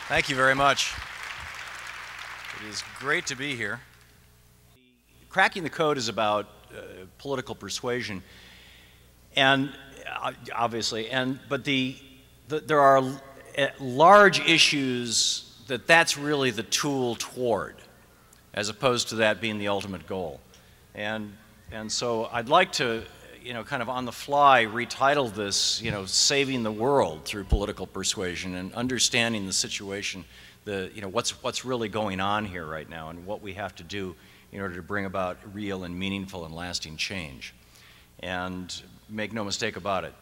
Thank you very much. It is great to be here. Cracking the Code is about political persuasion, and obviously, but there are large issues that's really the tool toward, as opposed to that being the ultimate goal. And so I'd like to, kind of on the fly retitle this, Saving the World Through Political Persuasion, and understanding the situation, what's really going on here right now and what we have to do in order to bring about real and meaningful and lasting change. And make no mistake about it,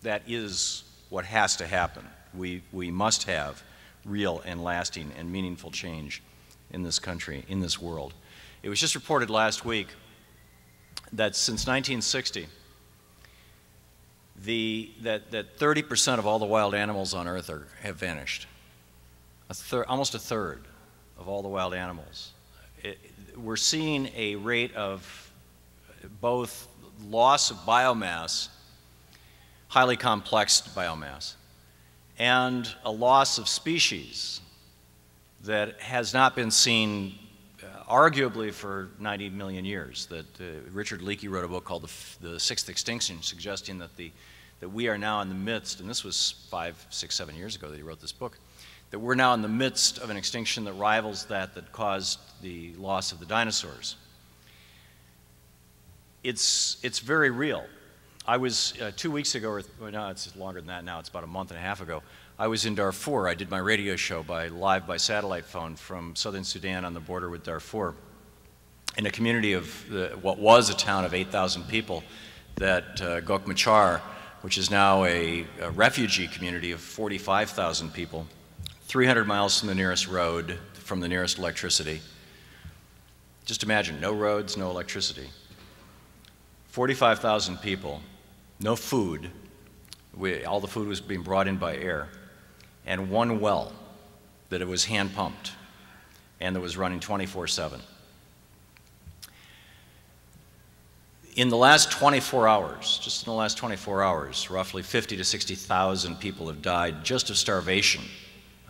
that is what has to happen. We must have real and lasting and meaningful change in this country, in this world. It was just reported last week that since 1960, that 30% of all the wild animals on Earth have vanished. Almost a third of all the wild animals. We're seeing a rate of both loss of biomass, highly complex biomass, and a loss of species that has not been seen arguably for 90 million years. That Richard Leakey wrote a book called The Sixth Extinction, suggesting that we are now in the midst, and this was 5, 6, 7 years ago that he wrote this book, that we're now in the midst of an extinction that rivals that caused the loss of the dinosaurs. It's very real. I was 2 weeks ago, or no, it's longer than that now, it's about a month and a half ago, I was in Darfur. I did my radio show live by satellite phone from southern Sudan on the border with Darfur, in a community of what was a town of 8,000 people, that Gok Machar, which is now a refugee community of 45,000 people, 300 miles from the nearest road, from the nearest electricity. Just imagine, no roads, no electricity. 45,000 people, no food. All the food was being brought in by air, and one well that it was hand pumped and that was running 24/7. In the last 24 hours, just in the last 24 hours, roughly 50 to 60,000 people have died just of starvation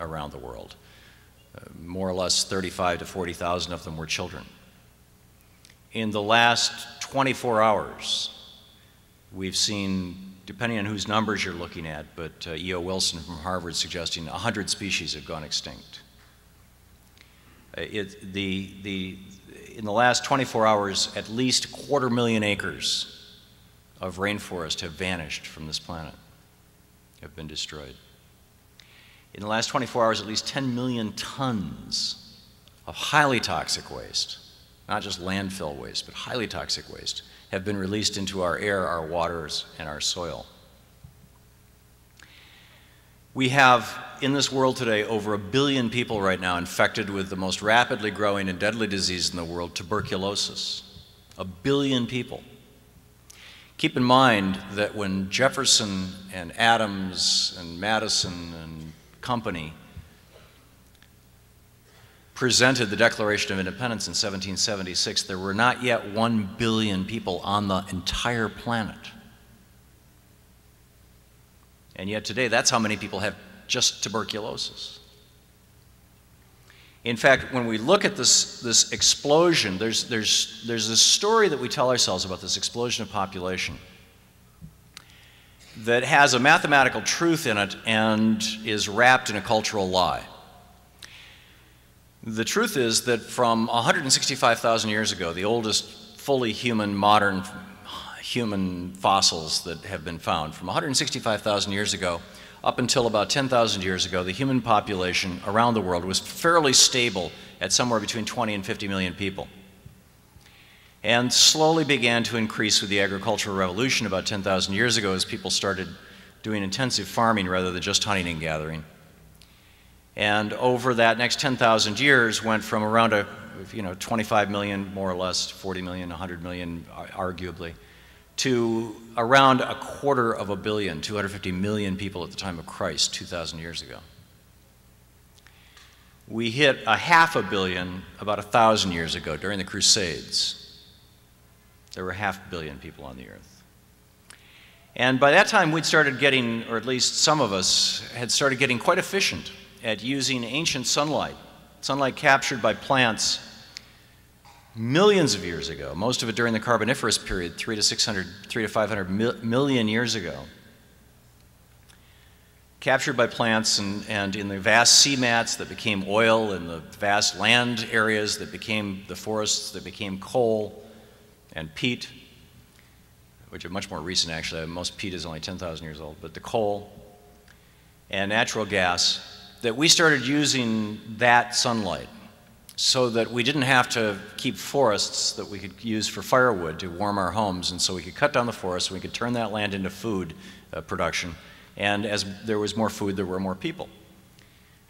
around the world. More or less 35 to 40,000 of them were children. In the last 24 hours, we've seen, depending on whose numbers you're looking at, but E.O. Wilson from Harvard suggesting 100 species have gone extinct. In the last 24 hours, at least 250,000 acres of rainforest have vanished from this planet, have been destroyed. In the last 24 hours, at least 10 million tons of highly toxic waste, not just landfill waste, but highly toxic waste, have been released into our air, our waters, and our soil. We have, in this world today, over 1 billion people right now infected with the most rapidly growing and deadly disease in the world, tuberculosis. 1 billion people. Keep in mind that when Jefferson and Adams and Madison and company presented the Declaration of Independence in 1776, there were not yet 1 billion people on the entire planet. And yet today, that's how many people have just tuberculosis. In fact, when we look at this explosion, there's this story that we tell ourselves about this explosion of population that has a mathematical truth in it and is wrapped in a cultural lie. The truth is that from 165,000 years ago, the oldest fully human, modern human fossils that have been found, from 165,000 years ago up until about 10,000 years ago, the human population around the world was fairly stable at somewhere between 20 and 50 million people, and slowly began to increase with the agricultural revolution about 10,000 years ago as people started doing intensive farming rather than just hunting and gathering. And over that next 10,000 years went from around 25 million, more or less, 40 million, 100 million, arguably, to around 250 million, 250 million people at the time of Christ, 2,000 years ago. We hit 500 million about 1,000 years ago during the Crusades. There were 500 million people on the earth. And by that time, we'd started getting, or at least some of us, had started getting quite efficient at using ancient sunlight captured by plants millions of years ago, most of it during the Carboniferous period, 3 to 500 million years ago. Captured by plants and in the vast sea mats that became oil, in the vast land areas that became the forests that became coal and peat, which are much more recent actually. Most peat is only 10,000 years old, but the coal and natural gas, that we started using that sunlight so that we didn't have to keep forests that we could use for firewood to warm our homes, and so we could cut down the forest, we could turn that land into food production, and as there was more food, there were more people.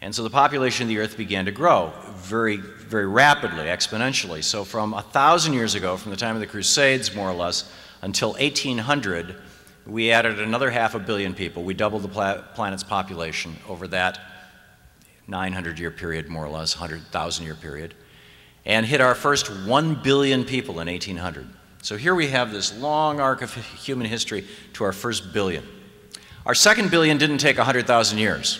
And so the population of the earth began to grow very, very rapidly, exponentially. So from 1,000 years ago, from the time of the Crusades, more or less, until 1800, we added another 500 million people. We doubled the planet's population over that 900-year period, more or less, 100,000-year period, and hit our first 1 billion people in 1800. So here we have this long arc of human history to our first billion. Our second billion didn't take 100,000 years.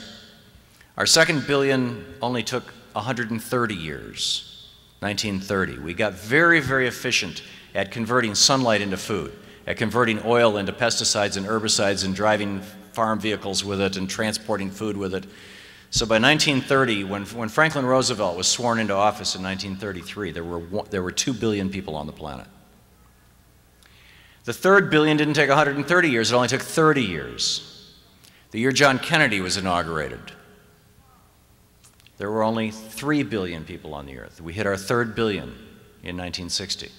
Our second billion only took 130 years, 1930. We got very, very efficient at converting sunlight into food, at converting oil into pesticides and herbicides and driving farm vehicles with it and transporting food with it. So by 1930, when Franklin Roosevelt was sworn into office in 1933, there were 2 billion people on the planet. The third billion didn't take 130 years, it only took 30 years. The year John Kennedy was inaugurated, there were only 3 billion people on the earth. We hit our third billion in 1960.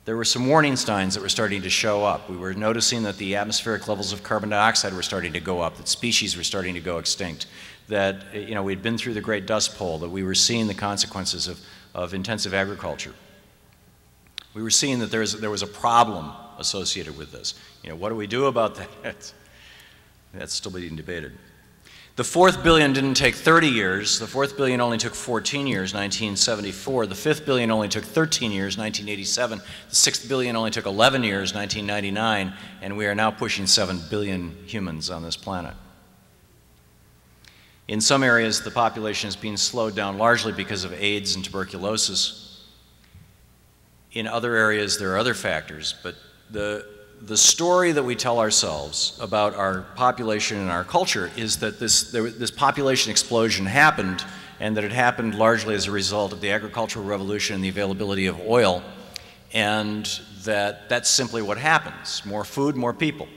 There were some warning signs that were starting to show up. We were noticing that the atmospheric levels of carbon dioxide were starting to go up, that species were starting to go extinct, that we'd been through the Great Dust Bowl, that we were seeing the consequences of intensive agriculture. We were seeing that there was a problem associated with this. What do we do about that? That's still being debated. The fourth billion didn't take 30 years. The fourth billion only took 14 years, 1974. The fifth billion only took 13 years, 1987. The sixth billion only took 11 years, 1999. And we are now pushing 7 billion humans on this planet. In some areas, the population is being slowed down largely because of AIDS and tuberculosis. In other areas, there are other factors, but the story that we tell ourselves about our population and our culture is that this population explosion happened, and that it happened largely as a result of the agricultural revolution and the availability of oil, and that's simply what happens. More food, more people.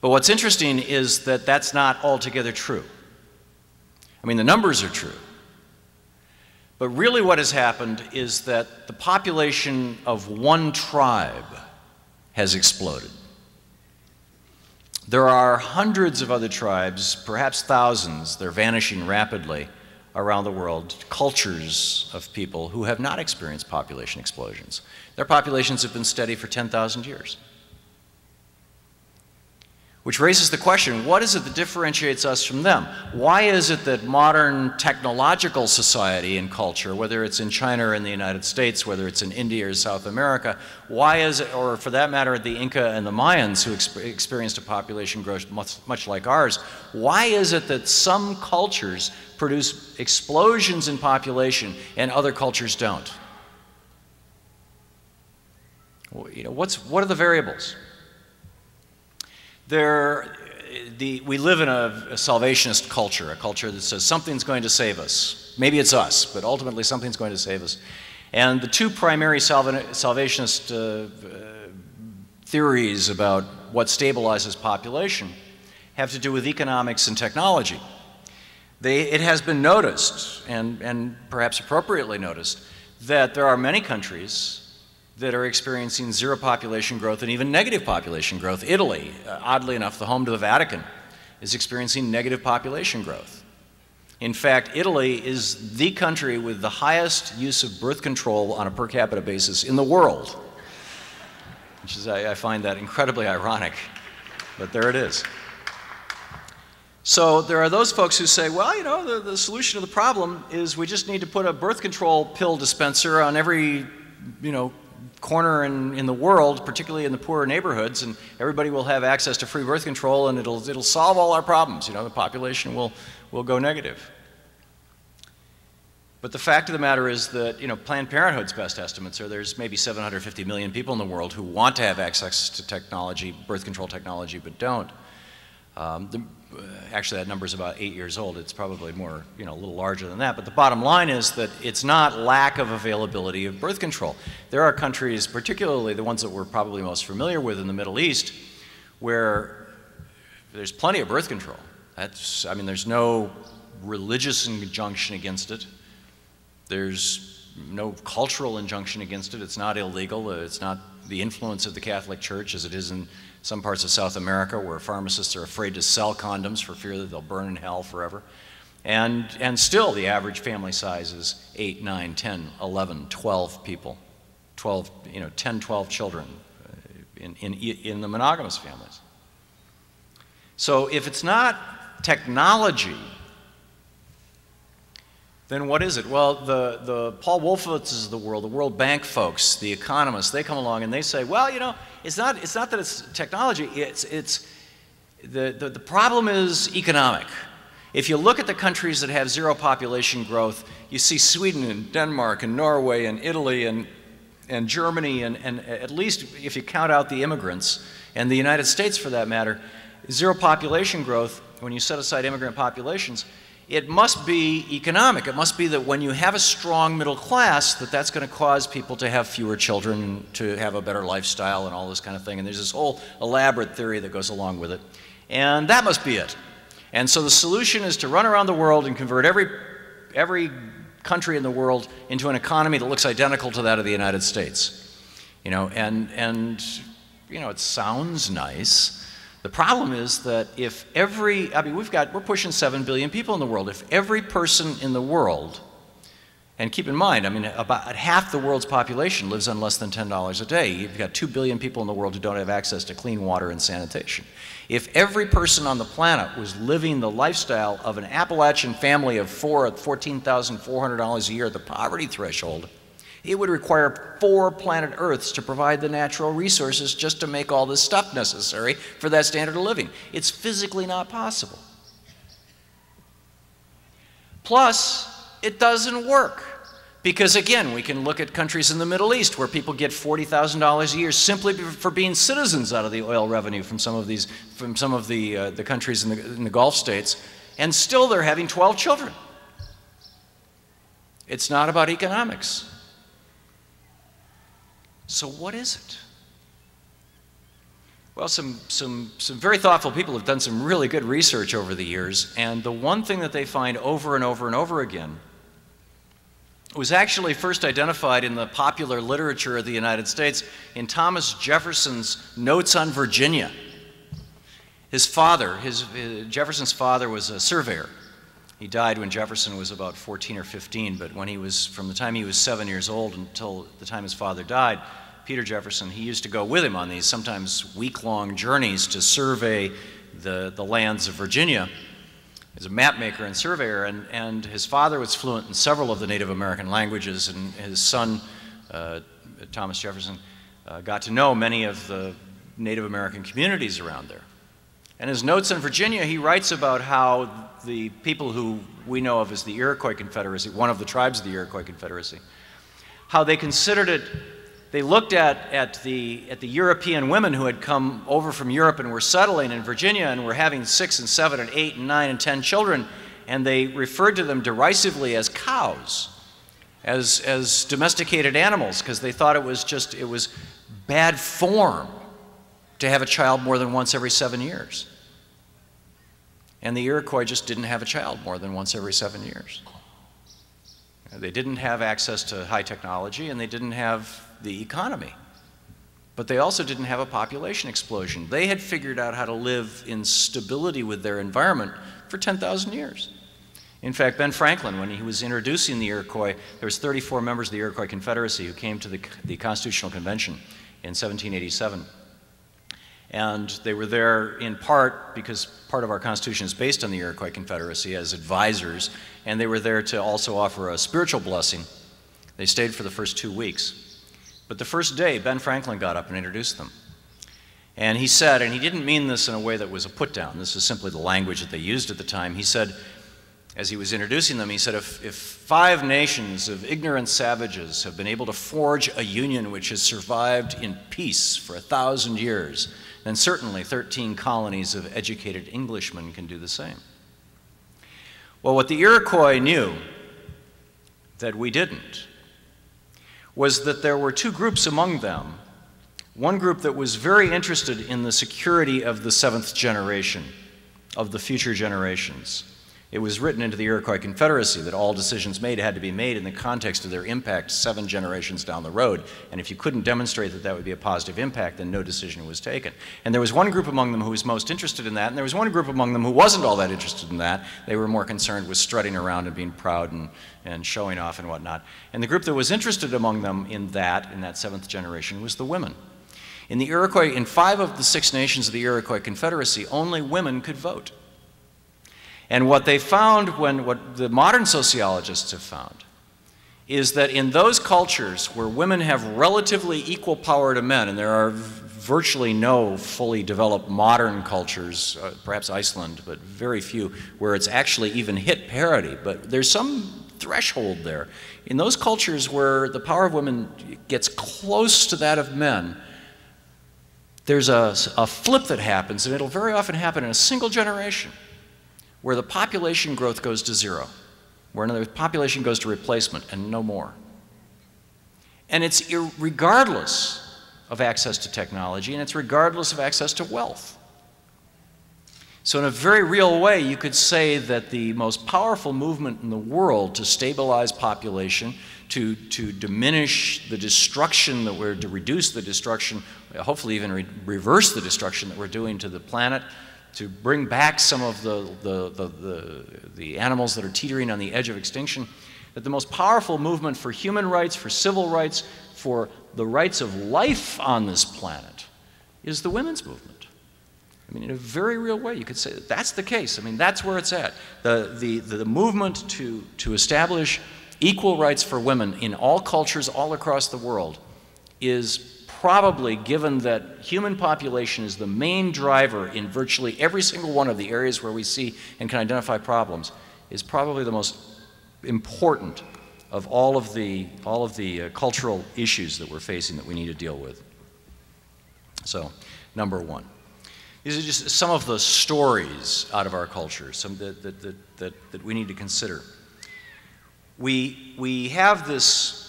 But what's interesting is that that's not altogether true. I mean, the numbers are true. But really what has happened is that the population of one tribe has exploded. There are hundreds of other tribes, perhaps thousands, they're vanishing rapidly around the world, cultures of people who have not experienced population explosions. Their populations have been steady for 10,000 years. Which raises the question, what is it that differentiates us from them? Why is it that modern technological society and culture, whether it's in China or in the United States, whether it's in India or South America, why is it, or for that matter, the Inca and the Mayans who experienced a population growth much like ours, why is it that some cultures produce explosions in population and other cultures don't? Well, what are the variables? We live in a salvationist culture, a culture that says something's going to save us. Maybe it's us, but ultimately something's going to save us. And the two primary salvationist theories about what stabilizes population have to do with economics and technology. It has been noticed, and perhaps appropriately noticed, that there are many countries that are experiencing zero population growth and even negative population growth. Italy, oddly enough, the home to the Vatican, is experiencing negative population growth. In fact, Italy is the country with the highest use of birth control on a per capita basis in the world, which is, I find that incredibly ironic, but there it is. So there are those folks who say, well, the solution to the problem is we just need to put a birth control pill dispenser on every, corner in the world, particularly in the poorer neighborhoods, and everybody will have access to free birth control, and it'll solve all our problems. You know, the population will go negative. But the fact of the matter is that, you know, Planned Parenthood's best estimates are there's maybe 750 million people in the world who want to have access to technology, birth control technology, but don't. Actually, that number is about 8 years old. It's probably more, you know, a little larger than that. But the bottom line is that it's not lack of availability of birth control. There are countries, particularly the ones that we're probably most familiar with in the Middle East, where there's plenty of birth control. I mean, there's no religious injunction against it. There's no cultural injunction against it. It's not illegal. It's not the influence of the Catholic Church as it is in some parts of South America, where pharmacists are afraid to sell condoms for fear that they'll burn in hell forever. And still the average family size is 8, 9, 10, 11, 12 people. 12, you know, 10, 12 children in the monogamous families. So if it's not technology, then what is it? Well, the Paul Wolfowitzes of the world, the World Bank folks, the economists, they come along and they say, well, you know, it's not that it's technology, the problem is economic. If you look at the countries that have zero population growth, you see Sweden and Denmark and Norway and Italy and Germany and at least if you count out the immigrants, and the United States for that matter, zero population growth, when you set aside immigrant populations, it must be economic. It must be that when you have a strong middle class, that's going to cause people to have fewer children, to have a better lifestyle and all this kind of thing. And there's this whole elaborate theory that goes along with it. And that must be it. And so the solution is to run around the world and convert every country in the world into an economy that looks identical to that of the United States. You know, and you know, it sounds nice. The problem is that if we're pushing 7 billion people in the world. If every person in the world, and keep in mind, I mean, about half the world's population lives on less than $10 a day. You've got 2 billion people in the world who don't have access to clean water and sanitation. If every person on the planet was living the lifestyle of an Appalachian family of 4 at $14,400 a year at the poverty threshold, it would require 4 planet Earths to provide the natural resources just to make all this stuff necessary for that standard of living. It's physically not possible. Plus, it doesn't work. Because again, we can look at countries in the Middle East where people get $40,000 a year simply for being citizens out of the oil revenue from some of the countries in the Gulf states, and still they're having 12 children. It's not about economics. So what is it? Well, some very thoughtful people have done some really good research over the years, and the one thing that they find over and over and over again was actually first identified in the popular literature of the United States in Thomas Jefferson's Notes on Virginia. Jefferson's father was a surveyor. He died when Jefferson was about 14 or 15, but from the time he was 7 years old until the time his father died, Peter Jefferson, he used to go with him on these sometimes week-long journeys to survey the lands of Virginia. He's a map maker and surveyor, and his father was fluent in several of the Native American languages, and his son, Thomas Jefferson, got to know many of the Native American communities around there. And his Notes on Virginia, he writes about how the people who we know of as the Iroquois Confederacy, one of the tribes of the Iroquois Confederacy, how they considered it, they looked at the European women who had come over from Europe and were settling in Virginia and were having 6 and 7 and 8 and 9 and 10 children, and they referred to them derisively as cows, as domesticated animals, because they thought it was bad form to have a child more than once every 7 years. And the Iroquois just didn't have a child more than once every 7 years. They didn't have access to high technology, and they didn't have the economy. But they also didn't have a population explosion. They had figured out how to live in stability with their environment for 10,000 years. In fact, Ben Franklin, when he was introducing the Iroquois, there was 34 members of the Iroquois Confederacy who came to the Constitutional Convention in 1787. And they were there in part because part of our Constitution is based on the Iroquois Confederacy as advisors, and they were there to also offer a spiritual blessing. They stayed for the first 2 weeks. But the first day, Ben Franklin got up and introduced them. And he said, and he didn't mean this in a way that was a put-down, this is simply the language that they used at the time. He said, as he was introducing them, he said, if 5 nations of ignorant savages have been able to forge a union which has survived in peace for 1,000 years, then certainly 13 colonies of educated Englishmen can do the same. Well, what the Iroquois knew that we didn't was that there were 2 groups among them. One group that was very interested in the security of the 7th generation, of the future generations. It was written into the Iroquois Confederacy that all decisions made had to be made in the context of their impact 7 generations down the road. And if you couldn't demonstrate that that would be a positive impact, then no decision was taken. And there was one group among them who was most interested in that, and there was one group among them who wasn't all that interested in that. They were more concerned with strutting around and being proud and showing off and whatnot. And the group that was interested among them in that 7th generation, was the women. In the Iroquois, in 5 of the 6 nations of the Iroquois Confederacy, only women could vote. And what they found, what the modern sociologists have found, is that in those cultures where women have relatively equal power to men, and there are virtually no fully developed modern cultures, perhaps Iceland, but very few, where it's actually even hit parity, but there's some threshold there. In those cultures where the power of women gets close to that of men, there's a flip that happens, and it'll very often happen in a single generation, where the population growth goes to 0, where another population goes to replacement and no more. And it's regardless of access to technology, and it's regardless of access to wealth. So in a very real way, you could say that the most powerful movement in the world to stabilize population, to diminish the destruction that we're, to reduce the destruction, hopefully even reverse the destruction that we're doing to the planet, to bring back some of the animals that are teetering on the edge of extinction, that the most powerful movement for human rights, for civil rights, for the rights of life on this planet is the women's movement. I mean, in a very real way, you could say that that's the case. I mean, that's where it's at. The movement to establish equal rights for women in all cultures all across the world is probably, given that human population is the main driver in virtually every single one of the areas where we see and can identify problems, is probably the most important of all of the cultural issues that we're facing that we need to deal with. So, number 1. These are just some of the stories out of our culture, some that we need to consider. We have this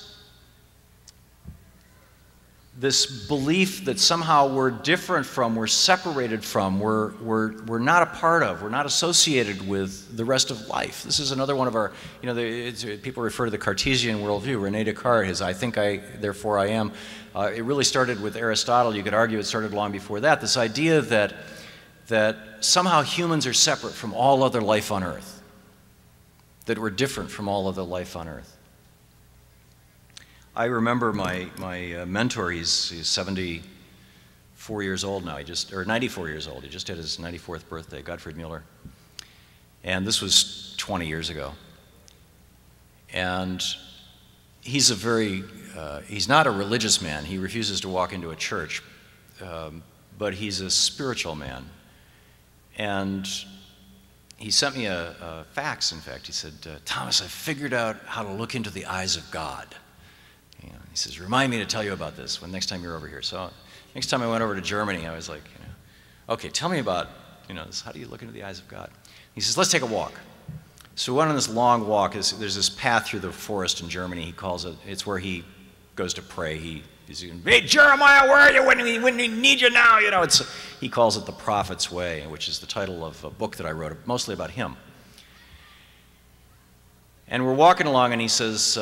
belief that somehow we're different from, we're separated from, we're not a part of, we're not associated with the rest of life. This is another one of our, people refer to the Cartesian worldview. René Descartes, his I think I, therefore I am. It really started with Aristotle. You could argue it started long before that. This idea that somehow humans are separate from all other life on Earth, that we're different from all other life on Earth. I remember my mentor, he's 74 years old now, or 94 years old. He just had his 94th birthday, Gottfried Mueller. And this was 20 years ago. And he's he's not a religious man. He refuses to walk into a church, but he's a spiritual man. And he sent me a fax, in fact. He said, Thomas, I figured out how to look into the eyes of God. He says, remind me to tell you about this next time you're over here. So next time I went over to Germany, I was like, okay, tell me about, this, how do you look into the eyes of God? He says, let's take a walk. So we went on this long walk. There's this path through the forest in Germany. He calls it, it's where he goes to pray. He's hey, Jeremiah, where are you when we need you now? He calls it the Prophet's Way, which is the title of a book that I wrote, mostly about him. And we're walking along, and he says,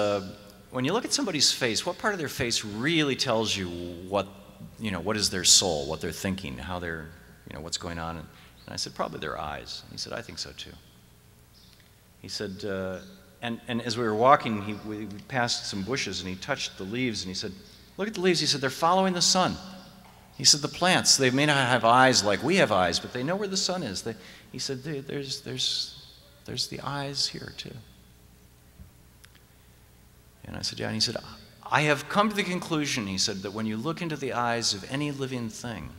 when you look at somebody's face, what part of their face really tells you what is their soul, what they're thinking, how they're, what's going on? And I said, probably their eyes. And he said, I think so too. He said, and as we were walking, we passed some bushes, and he touched the leaves, and he said, look at the leaves. He said, they're following the sun. He said, the plants, they may not have eyes like we have eyes, but they know where the sun is. He said, there's the eyes here too. And I said, yeah. And he said, I have come to the conclusion, he said, that when you look into the eyes of any living thing,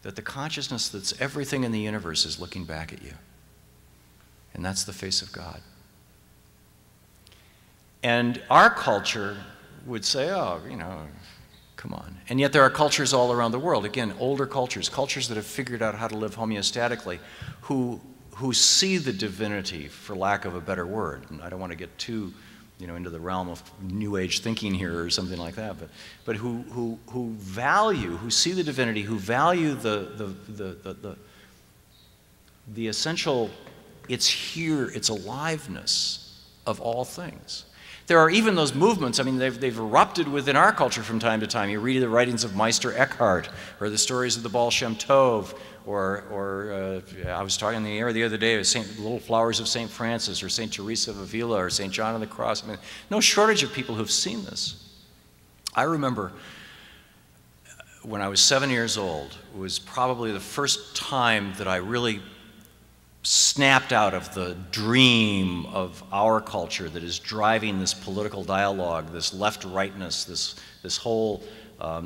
that the consciousness that's everything in the universe is looking back at you. And that's the face of God. And our culture would say, oh, you know, come on. And yet there are cultures all around the world, again, older cultures, cultures that have figured out how to live homeostatically, who see the divinity, for lack of a better word. And I don't want to get too, you know, into the realm of New Age thinking here or something like that, but who value, who see the divinity, who value the essential, it's here, it's aliveness of all things. There are even those movements, I mean, they've erupted within our culture from time to time. You read the writings of Meister Eckhart, or the stories of the Baal Shem Tov, or I was talking in the air the other day, Little Flowers of St. Francis, or St. Teresa of Avila, or St. John of the Cross. I mean, no shortage of people who've seen this. I remember when I was 7 years old, it was probably the first time that I really snapped out of the dream of our culture that is driving this political dialogue, this left-rightness, this whole,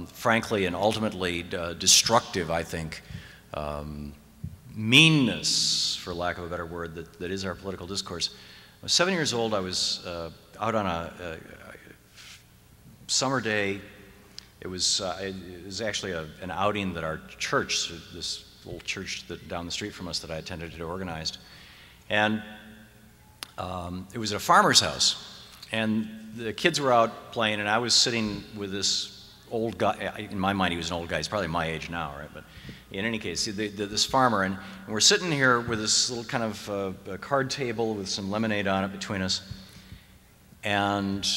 frankly and ultimately destructive, I think, meanness, for lack of a better word, that is our political discourse. I was 7 years old. I was out on a summer day. It was actually an outing that our church, this little church down the street from us that I attended, had organized. And it was at a farmer's house. And the kids were out playing, and I was sitting with this old guy. In my mind, he was an old guy. He's probably my age now, right? But in any case, this farmer, and we're sitting here with this little kind of a card table with some lemonade on it between us. And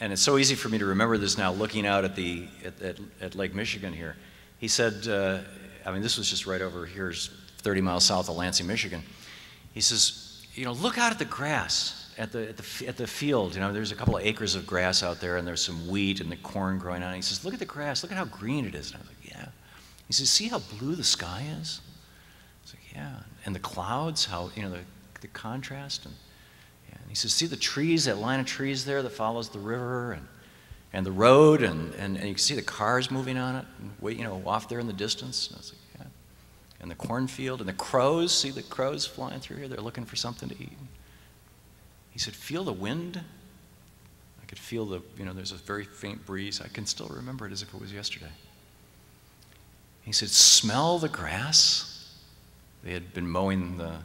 it's so easy for me to remember this now, looking out at Lake Michigan here. He said, I mean, this was just right over here, 30 miles south of Lansing, Michigan. He says, you know, look out at the grass, at the field. You know, there's a couple of acres of grass out there, and there's some wheat and the corn growing on it. He says, look at the grass, look at how green it is. And I was like, yeah. He says, see how blue the sky is? I was like, yeah. And the clouds, how, you know, the contrast. And he says, see the trees, that line of trees there that follows the river, and the road, and you can see the cars moving on it, and wait, you know, off there in the distance. And I was like, yeah. And the cornfield, and the crows, see the crows flying through here? They're looking for something to eat. He said, feel the wind? I could feel you know, there's a very faint breeze. I can still remember it as if it was yesterday. He said, smell the grass? They had been mowing the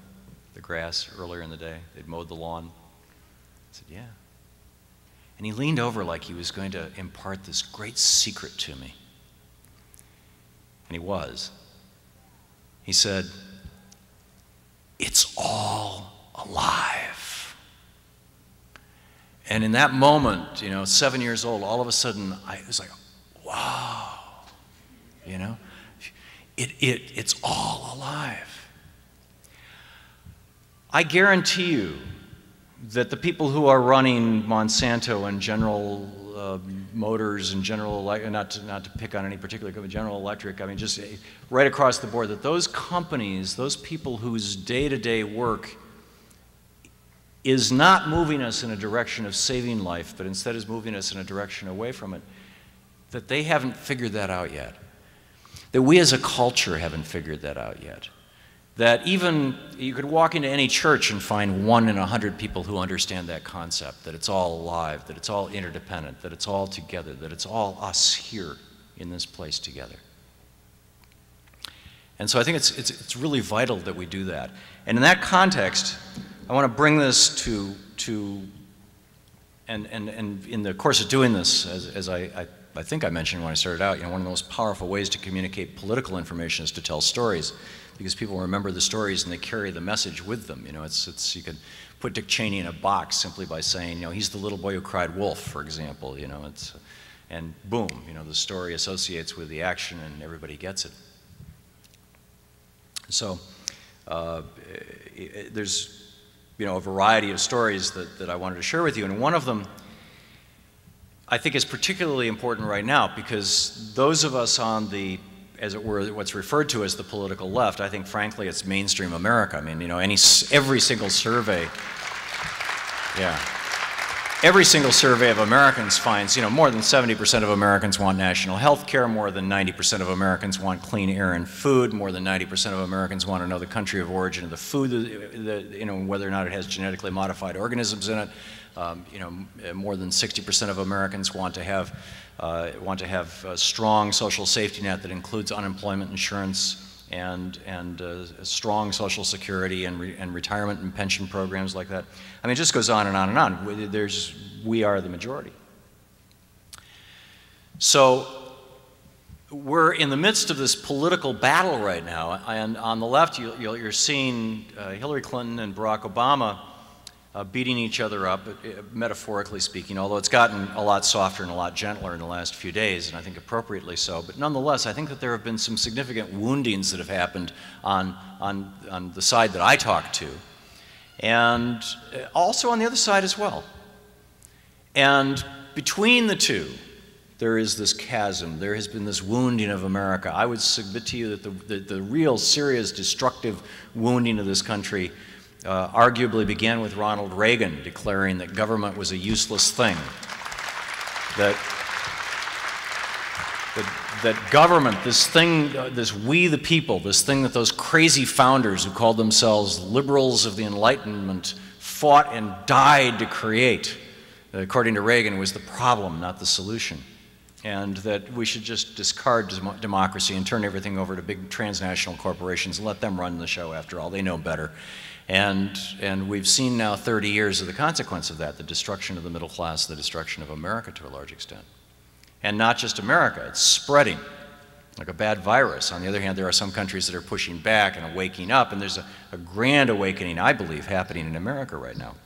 grass earlier in the day. They'd mowed the lawn. I said, yeah. And he leaned over like he was going to impart this great secret to me. And he was. He said, it's all alive. And in that moment, you know, 7 years old, all of a sudden, I was like, wow, you know, it's all alive. I guarantee you that the people who are running Monsanto and General Motors and not to pick on any particular company, General Electric, I mean, just right across the board, that those companies, those people whose day-to-day work is not moving us in a direction of saving life, but instead is moving us in a direction away from it, that they haven't figured that out yet. That we as a culture haven't figured that out yet. That even, you could walk into any church and find 1 in 100 people who understand that concept, that it's all alive, that it's all interdependent, that it's all together, that it's all us here in this place together. And so I think it's really vital that we do that. And in that context, I want to bring this and in the course of doing this, as I think I mentioned when I started out, you know, one of the most powerful ways to communicate political information is to tell stories, because people remember the stories and they carry the message with them. You know, you could put Dick Cheney in a box simply by saying, you know, he's the little boy who cried wolf, for example. You know, and boom, you know, the story associates with the action and everybody gets it. So there's, you know, a variety of stories that I wanted to share with you, and one of them I think is particularly important right now, because those of us on the, as it were, what's referred to as the political left, I think frankly it's mainstream America. I mean, you know, every single survey, yeah. Every single survey of Americans finds, more than 70% of Americans want national health care, more than 90% of Americans want clean air and food, more than 90% of Americans want to know the country of origin of the food, whether or not it has genetically modified organisms in it. More than 60% of Americans want to have a strong social safety net that includes unemployment insurance and strong Social Security and retirement and pension programs like that. I mean, it just goes on and on and on. We are the majority. So we're in the midst of this political battle right now, and on the left you're seeing Hillary Clinton and Barack Obama beating each other up, metaphorically speaking, although it's gotten a lot softer and a lot gentler in the last few days, and I think appropriately so. But nonetheless, I think that there have been some significant woundings that have happened on the side that I talk to, and also on the other side as well. And between the two, there is this chasm. There has been this wounding of America. I would submit to you that the real serious destructive wounding of this country arguably began with Ronald Reagan declaring that government was a useless thing, that government, this thing, this we the people, this thing that those crazy founders who called themselves liberals of the Enlightenment fought and died to create, according to Reagan, was the problem, not the solution. And that we should just discard democracy and turn everything over to big transnational corporations and let them run the show. After all, they know better. And we've seen now 30 years of the consequence of that, the destruction of the middle class, the destruction of America to a large extent. And not just America, it's spreading like a bad virus. On the other hand, there are some countries that are pushing back and waking up, and there's a grand awakening, I believe, happening in America right now.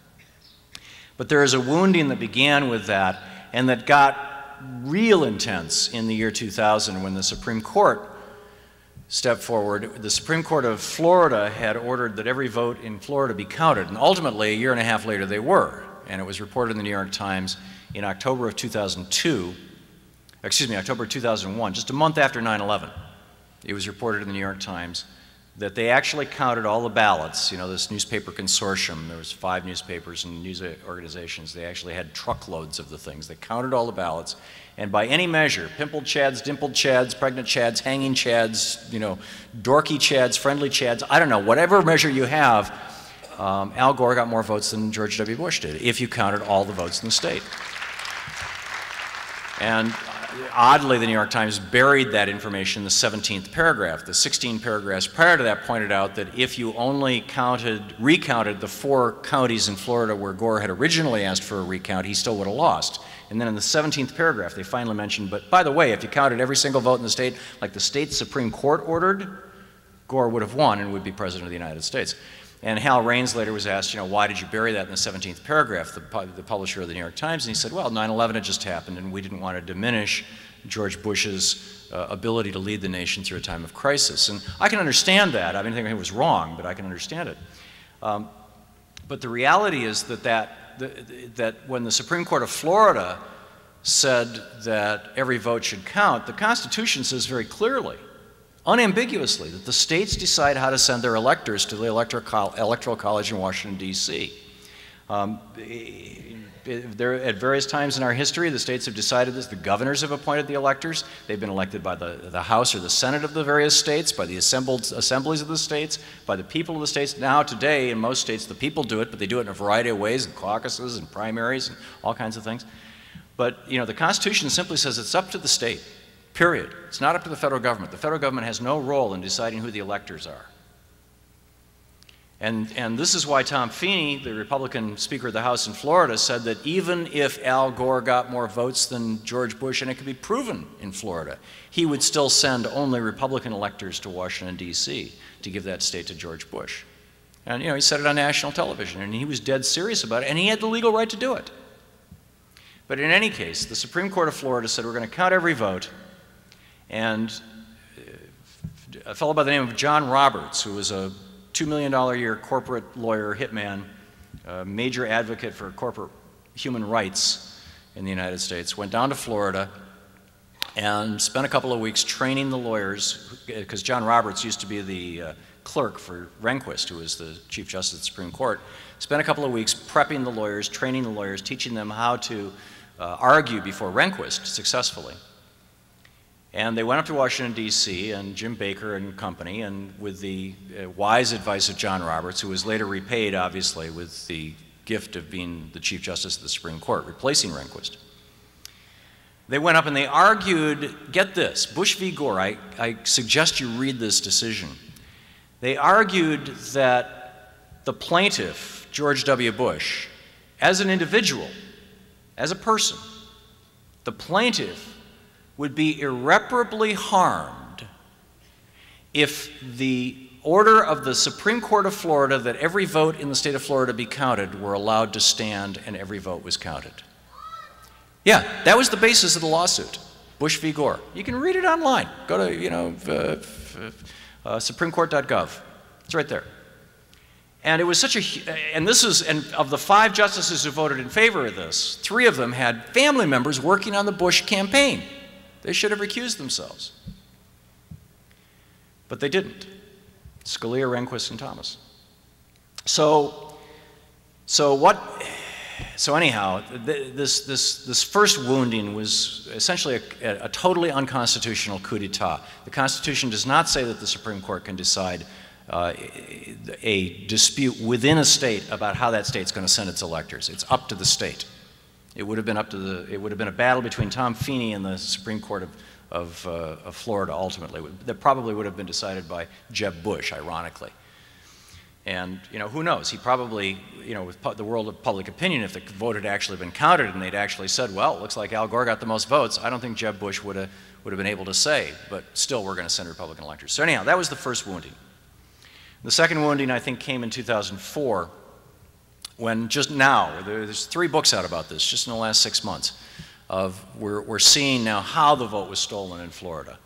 But there is a wounding that began with that and that got real intense in the year 2000 when the Supreme Court stepped forward. The Supreme Court of Florida had ordered that every vote in Florida be counted, and ultimately, a year and a half later, they were. And it was reported in the New York Times in October of 2002, October 2001, just a month after 9/11. It was reported in the New York Times that they actually counted all the ballots. This newspaper consortium, there was 5 newspapers and news organizations. They actually had truckloads of the things. They counted all the ballots, and by any measure, pimpled chads, dimpled chads, pregnant chads, hanging chads, dorky chads, friendly chads, I don't know, whatever measure you have, Al Gore got more votes than George W. Bush did, if you counted all the votes in the state. And oddly, the New York Times buried that information in the 17th paragraph. The 16 paragraphs prior to that pointed out that if you only recounted the 4 counties in Florida where Gore had originally asked for a recount, he still would have lost. And then in the 17th paragraph, they finally mentioned, but by the way, if you counted every single vote in the state, like the state Supreme Court ordered, Gore would have won and would be president of the United States. And Hal Raines later was asked, why did you bury that in the 17th paragraph, the publisher of the New York Times? And he said, well, 9/11 had just happened, and we didn't want to diminish George Bush's ability to lead the nation through a time of crisis. And I can understand that. I didn't think it was wrong, but I can understand it. But the reality is that when the Supreme Court of Florida said that every vote should count, the Constitution says very clearly, unambiguously, that the states decide how to send their electors to the Electoral College in Washington, D.C. At various times in our history, the states have decided this. The governors have appointed the electors. They've been elected by the House or the Senate of the various states, by the assemblies of the states, by the people of the states. Now, today, in most states, the people do it, but they do it in a variety of ways, in caucuses and primaries and all kinds of things. But, the Constitution simply says it's up to the state. Period. It's not up to the federal government. The federal government has no role in deciding who the electors are. And this is why Tom Feeney, the Republican Speaker of the House in Florida, said that even if Al Gore got more votes than George Bush, and it could be proven in Florida, he would still send only Republican electors to Washington, D.C. to give that state to George Bush. And, he said it on national television, and he was dead serious about it, and he had the legal right to do it. But in any case, the Supreme Court of Florida said we're going to count every vote. And a fellow by the name of John Roberts, who was a $2 million a year corporate lawyer, hitman, a major advocate for corporate human rights in the United States, went down to Florida, and spent a couple of weeks training the lawyers, because John Roberts used to be the clerk for Rehnquist, who was the Chief Justice of the Supreme Court. Spent a couple of weeks prepping the lawyers, training the lawyers, teaching them how to argue before Rehnquist successfully. And they went up to Washington, D.C., and Jim Baker and company, and with the wise advice of John Roberts, who was later repaid, obviously, with the gift of being the Chief Justice of the Supreme Court, replacing Rehnquist. They went up and they argued, get this, Bush v. Gore, I suggest you read this decision. They argued that the plaintiff, George W. Bush, as an individual, as a person, the plaintiff would be irreparably harmed if the order of the Supreme Court of Florida that every vote in the state of Florida be counted were allowed to stand and every vote was counted. Yeah, that was the basis of the lawsuit, Bush v. Gore. You can read it online. Go to, supremecourt.gov. It's right there. And it was such a, and of the 5 justices who voted in favor of this, 3 of them had family members working on the Bush campaign. They should have recused themselves. But they didn't. Scalia, Rehnquist, and Thomas. So anyhow, this first wounding was essentially a totally unconstitutional coup d'etat. The Constitution does not say that the Supreme Court can decide a dispute within a state about how that state's going to send its electors. It's up to the state. It would have been a battle between Tom Feeney and the Supreme Court of Florida ultimately. That probably would have been decided by Jeb Bush, ironically. And who knows? He probably, with the world of public opinion, if the vote had actually been counted and they'd actually said, well, it looks like Al Gore got the most votes, I don't think Jeb Bush would have been able to say, but still we're going to send Republican electors. So anyhow, that was the first wounding. The second wounding, I think, came in 2004, when just now, there's 3 books out about this, just in the last 6 months, we're seeing now how the vote was stolen in Florida.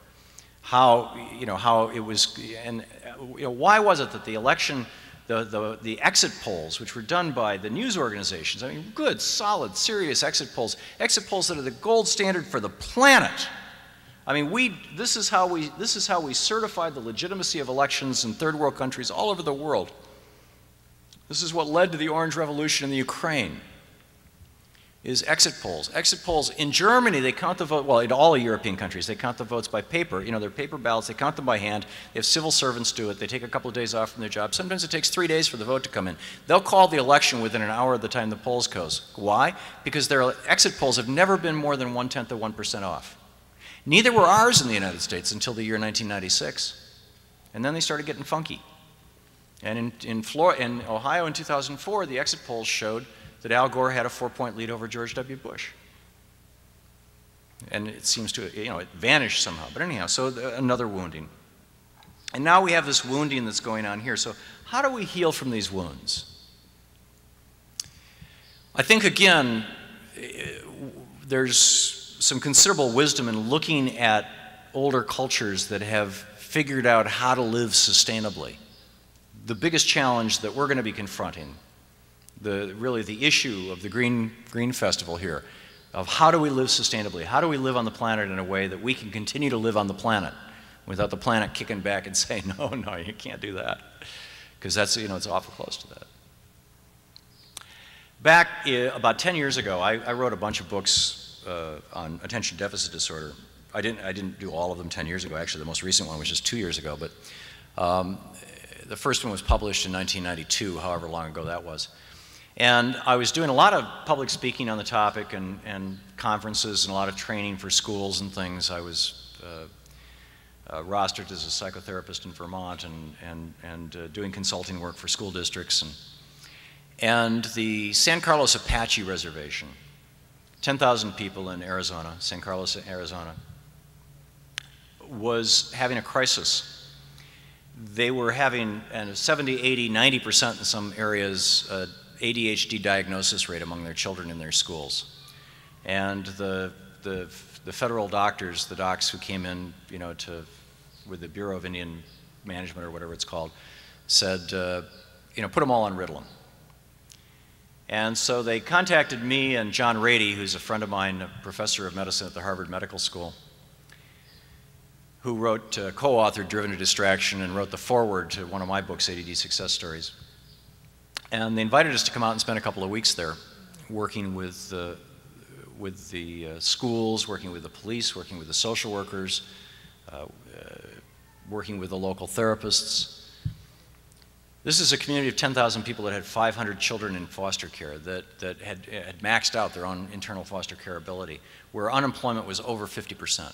How it was, and why was it that the election, the exit polls, which were done by the news organizations, I mean, good, solid, serious exit polls that are the gold standard for the planet. I mean, this is how we certified the legitimacy of elections in third world countries all over the world. This is what led to the Orange Revolution in the Ukraine, is exit polls. Exit polls in Germany, they count the vote, well, in all European countries, they count the votes by paper. They're paper ballots, they count them by hand. They have civil servants do it. They take a couple of days off from their job. Sometimes it takes 3 days for the vote to come in. They'll call the election within an hour of the time the polls close. Why? Because their exit polls have never been more than 1/10 of 1% off. Neither were ours in the United States until the year 1996. And then they started getting funky. And in Ohio in 2004, the exit polls showed that Al Gore had a 4-point lead over George W. Bush. And it seems to, it vanished somehow. But anyhow, so another wounding. And now we have this wounding that's going on here. So how do we heal from these wounds? I think, again, there's some considerable wisdom in looking at older cultures that have figured out how to live sustainably. The biggest challenge that we're going to be confronting, really the issue of the Green Festival here, of how do we live sustainably? How do we live on the planet in a way that we can continue to live on the planet without the planet kicking back and saying, no, you can't do that. Because that's, it's awful close to that. Back about 10 years ago, I wrote a bunch of books on attention deficit disorder. I didn't do all of them 10 years ago. Actually, the most recent one was just 2 years ago. But the first one was published in 1992, however long ago that was. And I was doing a lot of public speaking on the topic and conferences and a lot of training for schools and things. I was rostered as a psychotherapist in Vermont and doing consulting work for school districts. And the San Carlos Apache Reservation, 10,000 people in Arizona, San Carlos, Arizona, was having a crisis. They were having 70, 80, 90% in some areas ADHD diagnosis rate among their children in their schools. And the federal doctors, the docs who came in, with the Bureau of Indian Management or whatever it's called, said, put them all on Ritalin. And so they contacted me and John Rady, who's a friend of mine, a professor of medicine at the Harvard Medical School. who wrote, co-authored Driven to Distraction and wrote the foreword to one of my books, ADD Success Stories. And they invited us to come out and spend a couple of weeks there, working with the schools, working with the police, working with the social workers, working with the local therapists. This is a community of 10,000 people that had 500 children in foster care that had maxed out their own internal foster care ability, where unemployment was over 50%.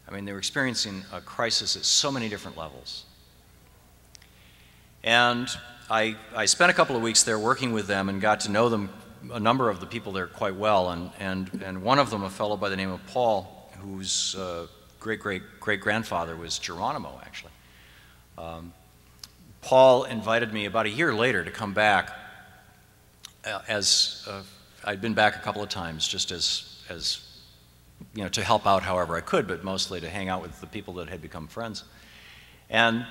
I mean, they were experiencing a crisis at so many different levels. And I spent a couple of weeks there working with them and got to know them, a number of the people there, quite well. And one of them, a fellow by the name of Paul, whose great-great-great-grandfather was Geronimo, actually. Paul invited me about a year later to come back, as I'd been back a couple of times, just as you know, to help out however I could, but mostly to hang out with the people that had become friends. And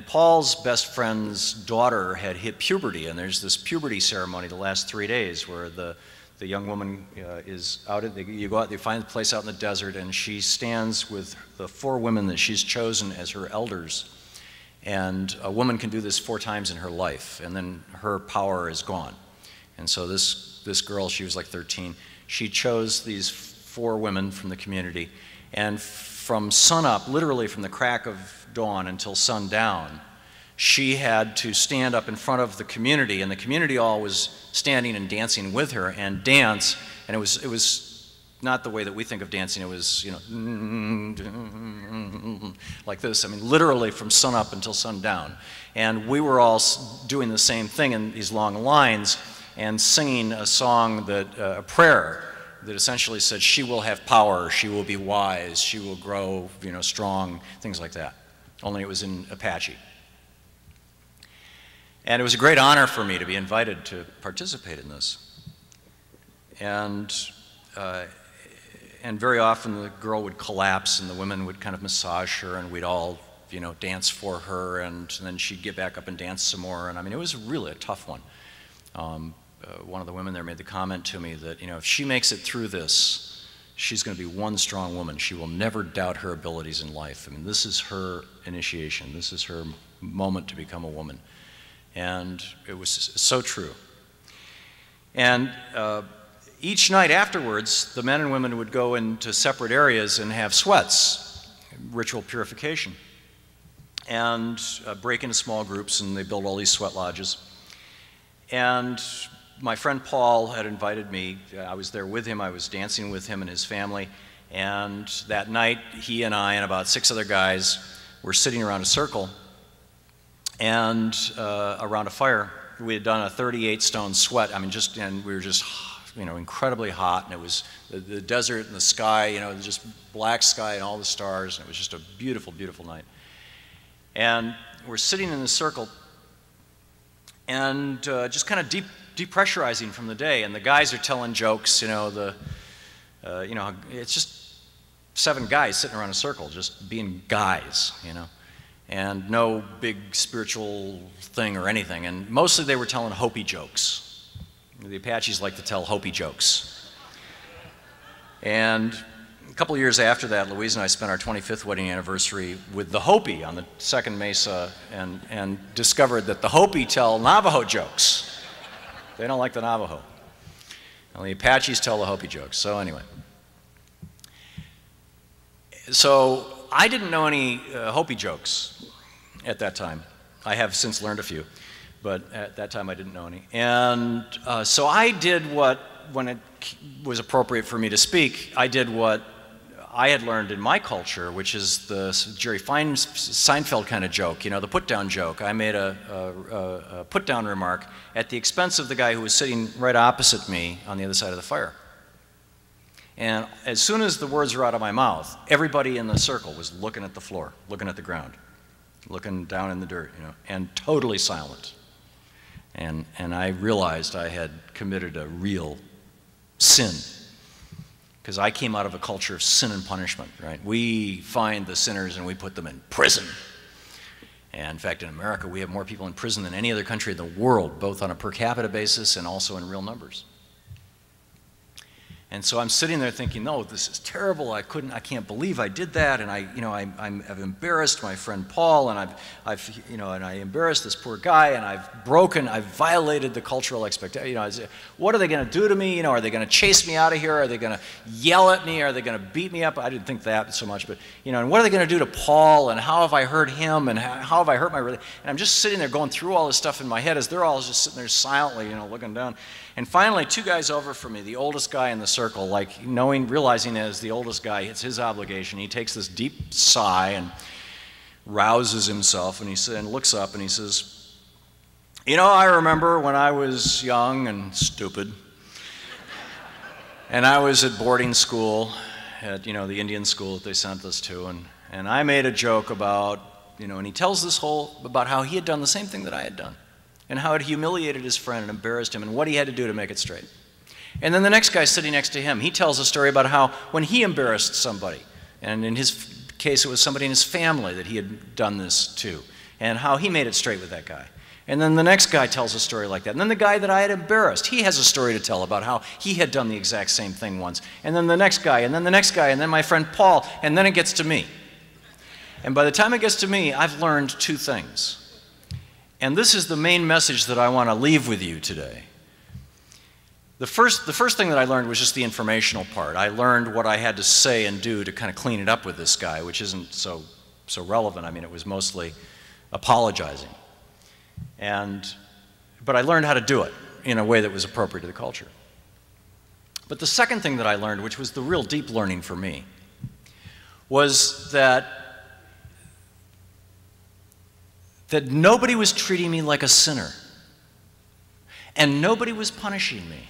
Paul's best friend's daughter had hit puberty, and there's this puberty ceremony the last 3 days where the young woman is out, you go out, you find a place out in the desert, and she stands with the 4 women that she's chosen as her elders. And a woman can do this 4 times in her life, and then her power is gone. And so this girl, she was like 13, she chose these 4 women from the community, and from sunup, literally from the crack of dawn until sundown, she had to stand up in front of the community, and the community all was standing and dancing with her and dance, and it was not the way that we think of dancing. It was, you know, like this. I mean, literally from sunup until sundown. And we were all doing the same thing in these long lines and singing a song that, a prayer that essentially said, she will have power, she will be wise, she will grow, you know, strong, things like that. Only it was in Apache. And it was a great honor for me to be invited to participate in this. And very often the girl would collapse and the women would kind of massage her, and we'd all, you know, dance for her, and then she'd get back up and dance some more. And I mean, it was really a tough one. One of the women there made the comment to me that, you know, if she makes it through this, she's going to be one strong woman. She will never doubt her abilities in life. I mean, this is her initiation. This is her moment to become a woman. And it was so true. And each night afterwards, the men and women would go into separate areas and have sweats, ritual purification, and break into small groups, and they build all these sweat lodges. And my friend Paul had invited me. I was there with him. I was dancing with him and his family. And that night, he and I and about 6 other guys were sitting around a circle and around a fire. We had done a 38-stone sweat. I mean, and we were just, you know, incredibly hot, and it was the desert and the sky, you know, just black sky and all the stars, and it was just a beautiful, beautiful night. And we're sitting in the circle and just kind of depressurizing from the day, and the guys are telling jokes, you know, you know, it's just 7 guys sitting around a circle, just being guys, you know, and no big spiritual thing or anything, and mostly they were telling Hopi jokes. The Apaches like to tell Hopi jokes. And a couple of years after that, Louise and I spent our 25th wedding anniversary with the Hopi on the second mesa, and discovered that the Hopi tell Navajo jokes. They don't like the Navajo. And the Apaches tell the Hopi jokes. So anyway. So I didn't know any Hopi jokes at that time. I have since learned a few, but at that time I didn't know any. And so I did what, when it was appropriate for me to speak, I did what I had learned in my culture, which is the Jerry Seinfeld kind of joke, you know, the put-down joke. I made a put-down remark at the expense of the guy who was sitting right opposite me on the other side of the fire. And as soon as the words were out of my mouth, everybody in the circle was looking at the floor, looking at the ground, looking down in the dirt, you know, and totally silent. And I realized I had committed a real sin, because I came out of a culture of sin and punishment, right? We find the sinners and we put them in prison. And in fact, in America, we have more people in prison than any other country in the world, both on a per capita basis and also in real numbers. And so I'm sitting there thinking, no, this is terrible. I can't believe I did that. And I've embarrassed my friend Paul, and I embarrassed this poor guy, and I've violated the cultural expectation. What are they going to do to me? Are they going to chase me out of here? Are they going to yell at me? Are they going to beat me up? I didn't think that so much, but and what are they going to do to Paul? And how have I hurt him? And how have I hurt my relationship? And I'm just sitting there going through all this stuff in my head as they're all just sitting there silently, looking down. And finally, two guys over from me, the oldest guy in the circle, realizing as the oldest guy, it's his obligation. He takes this deep sigh and rouses himself, and looks up and he says, I remember when I was young and stupid, and I was at boarding school at, the Indian school that they sent us to, and I made a joke about, and he tells this about how he had done the same thing that I had done, and how it humiliated his friend and embarrassed him, and what he had to do to make it straight. And then the next guy sitting next to him, he tells a story about how when he embarrassed somebody, and in his case it was somebody in his family that he had done this to, and how he made it straight with that guy. And then the next guy tells a story like that. And then the guy that I had embarrassed, he has a story to tell about how he had done the exact same thing once. And then the next guy, and then the next guy, and then my friend Paul, and then it gets to me. And by the time it gets to me, I've learned two things. And this is the main message that I want to leave with you today. The first thing that I learned was just the informational part. I learned what I had to say and do to kind of clean it up with this guy, which isn't so relevant. I mean, it was mostly apologizing. But I learned how to do it in a way that was appropriate to the culture. But the second thing that I learned, which was the real deep learning for me, was that nobody was treating me like a sinner, and nobody was punishing me.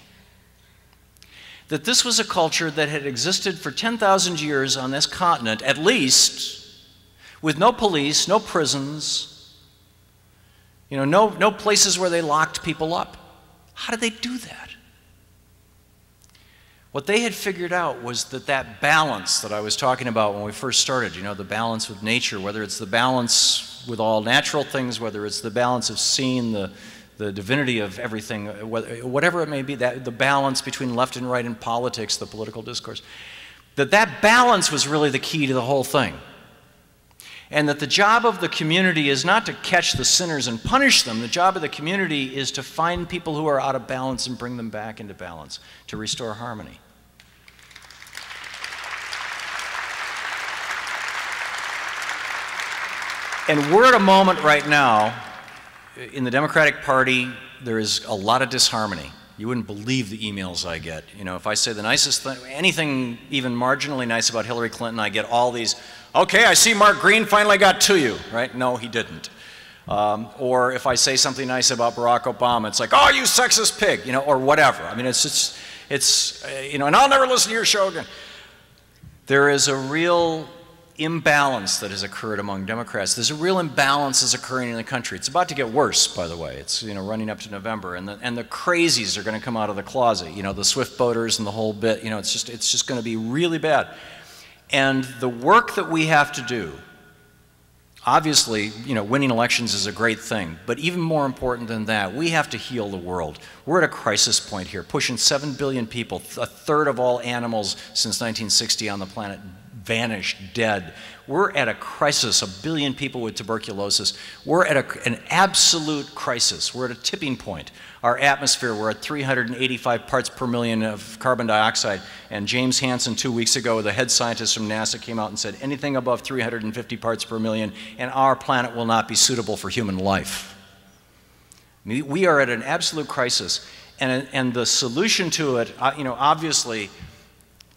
That this was a culture that had existed for 10,000 years on this continent, at least, with no police, no prisons, no places where they locked people up. How did they do that? What they had figured out was that balance that I was talking about when we first started, the balance with nature, whether it's the balance with all natural things, whether it's the balance of seeing the divinity of everything, whatever it may be, the balance between left and right in politics, the political discourse, that balance was really the key to the whole thing. And that the job of the community is not to catch the sinners and punish them. The job of the community is to find people who are out of balance and bring them back into balance, to restore harmony. And we're at a moment right now, in the Democratic Party, there is a lot of disharmony. You wouldn't believe the emails I get. If I say the nicest thing, anything even marginally nice about Hillary Clinton, I get all these, okay, I see Mark Green finally got to you, right? No, he didn't. Or if I say something nice about Barack Obama, it's like, oh, you sexist pig, or whatever. I mean, and I'll never listen to your show again. There is a real imbalance that has occurred among Democrats. There's a real imbalance that's occurring in the country. It's about to get worse, by the way. It's running up to November, and the crazies are going to come out of the closet. The swift boaters and the whole bit. It's just going to be really bad. And the work that we have to do, obviously, winning elections is a great thing, but even more important than that, we have to heal the world. We're at a crisis point here, pushing 7 billion people, a third of all animals since 1960 on the planet vanished, dead. We're at a crisis, 1 billion people with tuberculosis. We're at an absolute crisis. We're at a tipping point. Our atmosphere, we're at 385 parts per million of carbon dioxide, and James Hansen 2 weeks ago, the head scientist from NASA, came out and said anything above 350 parts per million and our planet will not be suitable for human life. We are at an absolute crisis, and the solution to it, obviously,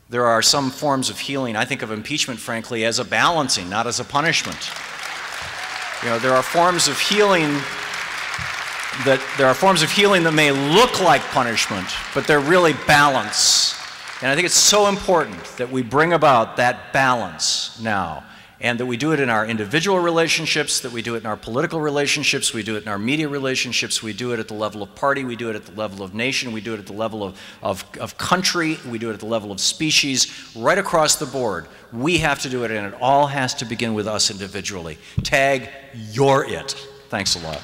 there are some forms of healing. I think of impeachment, frankly, as a balancing, not as a punishment. There are forms of healing that may look like punishment, but they're really balance. And I think it's so important that we bring about that balance now, and that we do it in our individual relationships, that we do it in our political relationships, we do it in our media relationships, we do it at the level of party, we do it at the level of nation, we do it at the level of country, we do it at the level of species, right across the board. We have to do it, and it all has to begin with us individually. Tag, you're it. Thanks a lot.